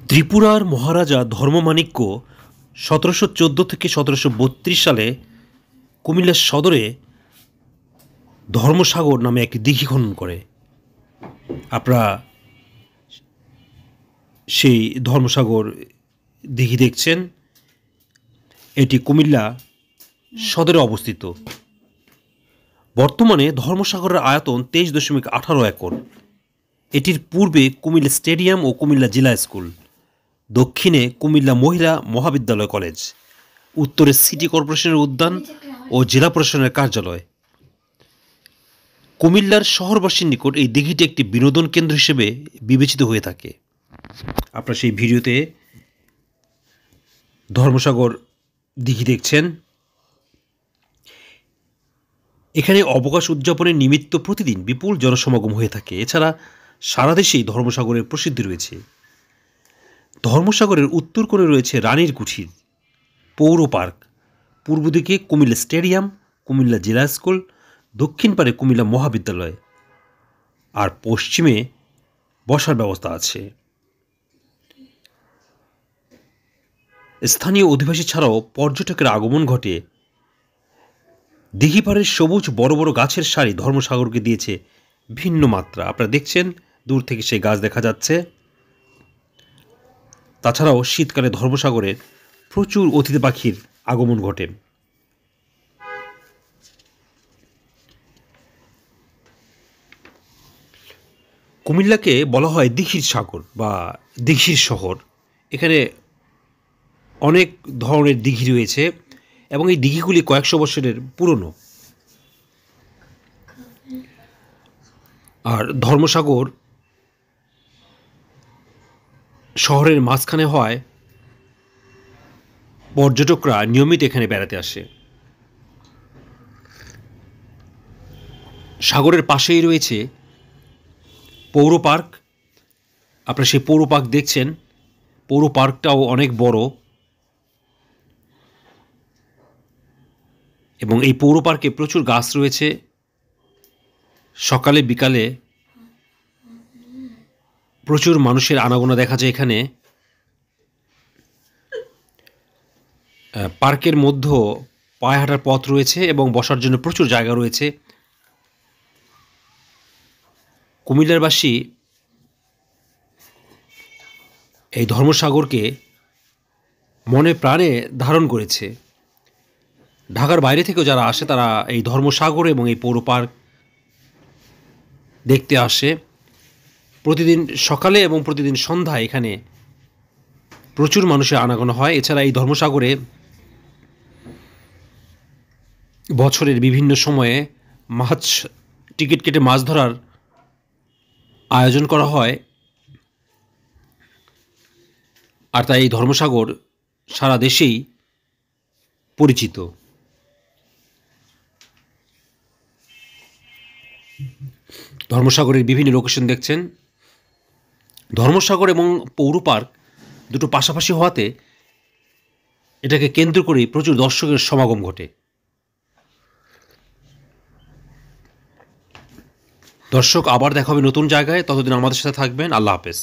ত্রিপুরার মহারাজা ধর্মমাণিক্য 1714 থেকে 1732 সালে কুমিল্লা সদরে ধর্মসাগর নামে একটি দিঘি খনন করে। আপনারা সেই ধর্মসাগর দিঘি দেখছেন। এটি কুমিল্লা সদরে অবস্থিত। বর্তমানে ধর্মসাগরের আয়তন 23.18 একর। এটির পূর্বে কুমিল্লা স্টেডিয়াম ও কুমিল্লা জেলা স্কুল, দক্ষিণে কুমিল্লা মহিলা মহাবিদ্যালয় কলেজ, উত্তরে সিটি কর্পোরেশনের উদ্যান ও জেলা প্রশাসনের কার্যালয়। কুমিল্লার শহরবাসীর নিকট এই দিঘিটি একটি বিনোদন কেন্দ্র হিসেবে বিবেচিত হয়ে থাকে। আপনারা সেই ভিডিওতে ধর্মসাগর দিঘি দেখছেন। এখানে অবকাশ উদযাপনের নিমিত্ত প্রতিদিন বিপুল জনসমাগম হয়ে থাকে। এছাড়া সারা দেশেই ধর্মসাগরের প্রসিদ্ধি রয়েছে। ধর্মসাগরের উত্তর কোণে রয়েছে রানীর কুঠির, পৌর পার্ক, পূর্ব দিকে কুমিল্লা স্টেডিয়াম, কুমিল্লা জেলা স্কুল, দক্ষিণ পারে কুমিল্লা মহাবিদ্যালয়, আর পশ্চিমে বসার ব্যবস্থা আছে। স্থানীয় অধিবাসী ছাড়াও পর্যটকের আগমন ঘটে। দিঘিপাড়ের সবুজ বড় বড় গাছের সারি ধর্মসাগরকে দিয়েছে ভিন্ন মাত্রা। আপনারা দেখছেন, দূর থেকে সেই গাছ দেখা যাচ্ছে। তাছাড়াও শীতকালে ধর্মসাগরের প্রচুর অতিথি পাখির আগমন ঘটে। কুমিল্লাকে বলা হয় দিঘির সাগর বা দিঘির শহর। এখানে অনেক ধরনের দিঘি রয়েছে এবং এই দিঘিগুলি কয়েকশো বছরের পুরনো। আর ধর্মসাগর শহরের মাঝখানে হওয়ায় পর্যটকরা নিয়মিত এখানে বেড়াতে আসে। সাগরের পাশেই রয়েছে পৌর পার্ক। আপনারা সেই পৌর পার্ক দেখছেন। পৌর পার্কটাও অনেক বড় এবং এই পৌর পার্কে প্রচুর গাছ রয়েছে। সকালে বিকালে প্রচুর মানুষের আনাগোনা দেখা যায় এখানে। পার্কের মধ্যে পায়ে হাঁটার পথ রয়েছে এবং বসার জন্য প্রচুর জায়গা রয়েছে। কুমিল্লারবাসী এই ধর্মসাগরকে মনে প্রাণে ধারণ করেছে। ঢাকার বাইরে থেকেও যারা আসে তারা এই ধর্মসাগর এবং এই পৌর পার্ক দেখতে আসে। প্রতিদিন সকালে এবং প্রতিদিন সন্ধ্যায় এখানে প্রচুর মানুষের আনাগোনা হয়। এছাড়া এই ধর্মসাগরে বছরের বিভিন্ন সময়ে মাছ টিকিট কেটে মাছ ধরার আয়োজন করা হয়। আর তাই এই ধর্মসাগর সারা দেশেই পরিচিত। ধর্মসাগরের বিভিন্ন লোকেশন দেখছেন। ধর্মসাগর এবং পৌর পার্ক দুটো পাশাপাশি হওয়াতে এটাকে কেন্দ্র করে প্রচুর দর্শকের সমাগম ঘটে। দর্শক, আবার দেখা হবে নতুন জায়গায়। ততদিন আমাদের সাথে থাকবেন। আল্লাহ হাফেজ।